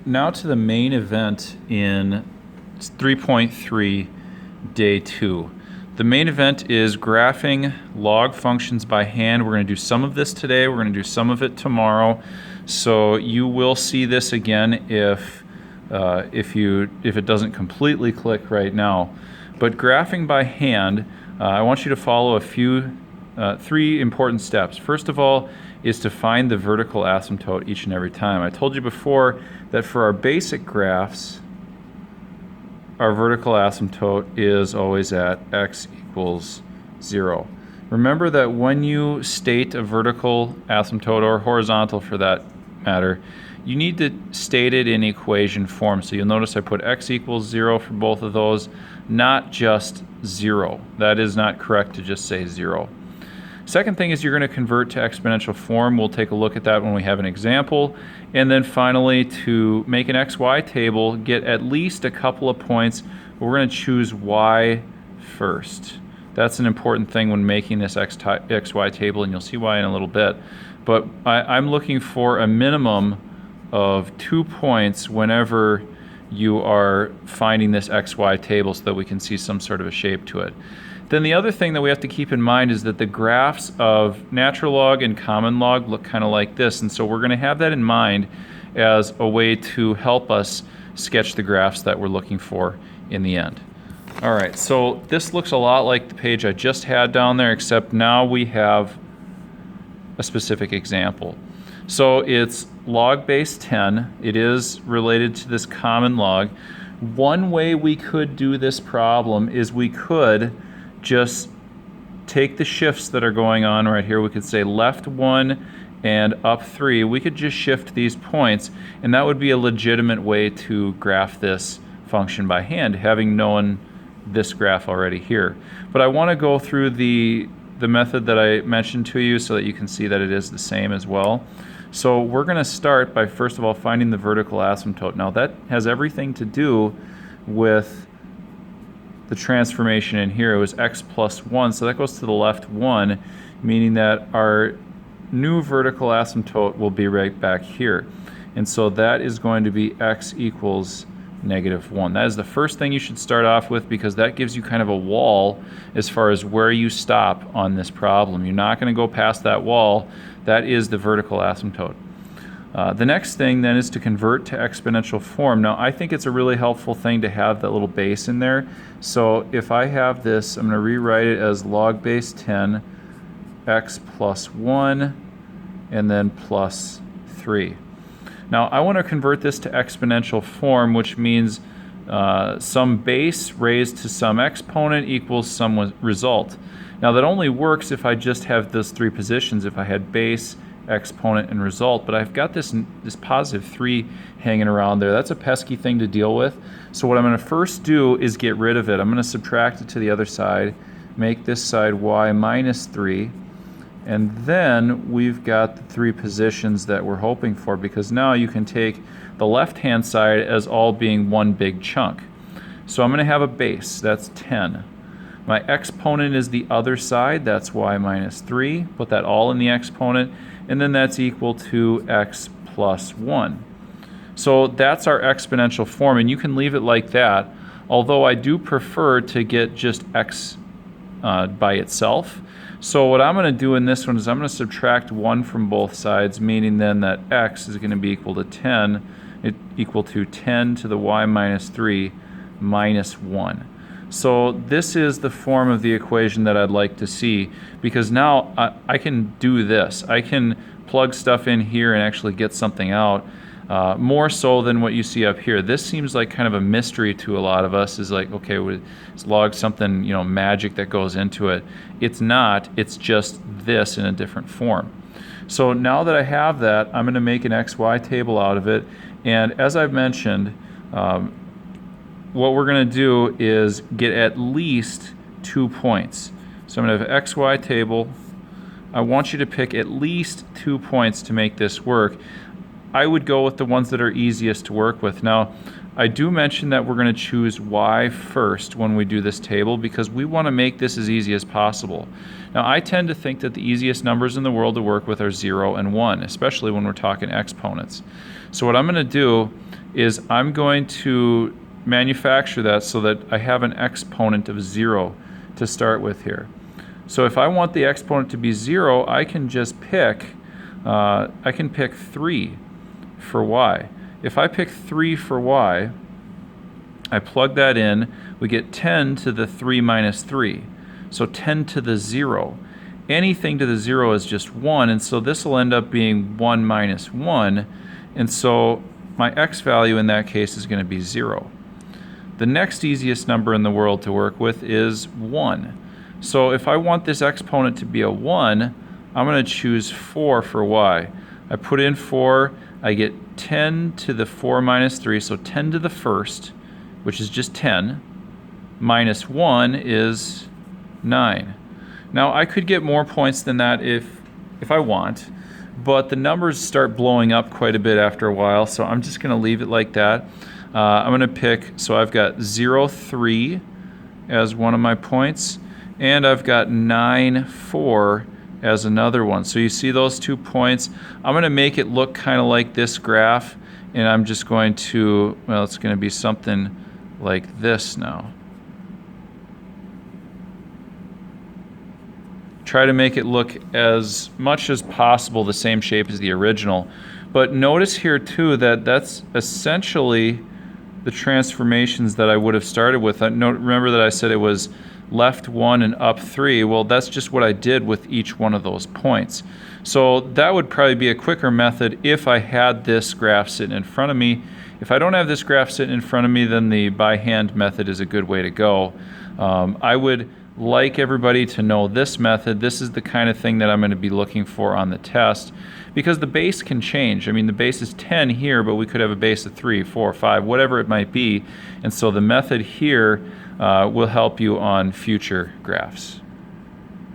now to the main event in 3.3, day 2. The main event is graphing log functions by hand. We're going to do some of this today. We're going to do some of it tomorrow. So you will see this again if it doesn't completely click right now. But graphing by hand, I want you to follow three important steps. First of all is to find the vertical asymptote each and every time. I told you before that for our basic graphs, our vertical asymptote is always at x equals 0. Remember that when you state a vertical asymptote, or horizontal for that matter, you need to state it in equation form. So you'll notice I put x equals 0 for both of those, not just 0. That is not correct to just say 0. Second thing is you're going to convert to exponential form. We'll take a look at that when we have an example. And then finally, to make an XY table, get at least a couple of points. We're going to choose Y first. That's an important thing when making this XY table, and you'll see why in a little bit. But I'm looking for a minimum of 2 points whenever you are finding this XY table so that we can see some sort of a shape to it. Then the other thing that we have to keep in mind is that the graphs of natural log and common log look kind of like this, and so we're going to have that in mind as a way to help us sketch the graphs that we're looking for in the end. All right, so this looks a lot like the page I just had down there, except now we have a specific example. So it's log base 10. It is related to this common log. One way we could do this problem is we could just take the shifts that are going on right here. We could say left 1 and up 3. We could just shift these points, and that would be a legitimate way to graph this function by hand, having known this graph already here. But I want to go through the method that I mentioned to you so that you can see that it is the same as well. So we're going to start by first of all finding the vertical asymptote. Now that has everything to do with the transformation in here. It was x plus 1, so that goes to the left 1, meaning that our new vertical asymptote will be right back here. And so that is going to be x equals -1. That is the first thing you should start off with, because that gives you kind of a wall as far as where you stop on this problem. You're not going to go past that wall. That is the vertical asymptote. The next thing then is to convert to exponential form. Now I think it's a really helpful thing to have that little base in there. So if I have this, I'm going to rewrite it as log base 10 x plus 1 and then plus 3. Now I want to convert this to exponential form, which means some base raised to some exponent equals some result. Now that only works if I just have those three positions, if I had base, exponent, and result, but I've got this positive 3 hanging around there. That's a pesky thing to deal with. So what I'm going to first do is get rid of it. I'm going to subtract it to the other side, make this side y minus 3, and then we've got the 3 positions that we're hoping for, because now you can take the left-hand side as all being one big chunk. So I'm going to have a base, that's 10. My exponent is the other side, that's y minus 3. Put that all in the exponent, and then that's equal to x plus 1. So that's our exponential form, and you can leave it like that, although I do prefer to get just x by itself. So what I'm going to do in this one is I'm going to subtract 1 from both sides, meaning then that x is going to be equal to 10 to the y minus 3 minus 1. So this is the form of the equation that I'd like to see, because now I can do this. I can plug stuff in here and actually get something out, more so than what you see up here. This seems like kind of a mystery to a lot of us, is like, okay, it's log something, magic that goes into it. It's not, it's just this in a different form. So now that I have that, I'm going to make an XY table out of it, and as I've mentioned, what we're going to do is get at least 2 points. So I'm going to have an XY table. I want you to pick at least 2 points to make this work. I would go with the ones that are easiest to work with. Now, I do mention that we're going to choose y first when we do this table because we want to make this as easy as possible. Now, I tend to think that the easiest numbers in the world to work with are 0 and 1, especially when we're talking exponents. So what I'm going to do is I'm going to manufacture that so that I have an exponent of 0 to start with here. So if I want the exponent to be 0, I can just pick, I can pick 3 for y. If I pick 3 for y, I plug that in, we get 10 to the 3 minus 3. So 10 to the 0. Anything to the 0 is just 1, and so this will end up being 1 minus 1, and so my x value in that case is going to be 0. The next easiest number in the world to work with is 1. So if I want this exponent to be a 1, I'm going to choose 4 for y. I put in 4, I get 10 to the 4 minus 3, so 10 to the first, which is just 10, minus 1 is 9. Now, I could get more points than that if I want, but the numbers start blowing up quite a bit after a while, so I'm just going to leave it like that. I'm going to pick, so I've got 0, 3 as one of my points, and I've got 9, 4 as another one. So you see those 2 points. I'm going to make it look kind of like this graph, and I'm just going to, well, it's going to be something like this now. Try to make it look as much as possible the same shape as the original. But notice here too that that's essentially the transformations that I would have started with. Remember that I said it was left 1 and up 3. Well, that's just what I did with each one of those points. So that would probably be a quicker method if I had this graph sitting in front of me. If I don't have this graph sitting in front of me, then the by hand method is a good way to go. I would like everybody to know this method. This is the kind of thing that I'm going to be looking for on the test because the base can change. I mean, the base is 10 here, but we could have a base of 3, 4, 5, whatever it might be. And so the method here will help you on future graphs.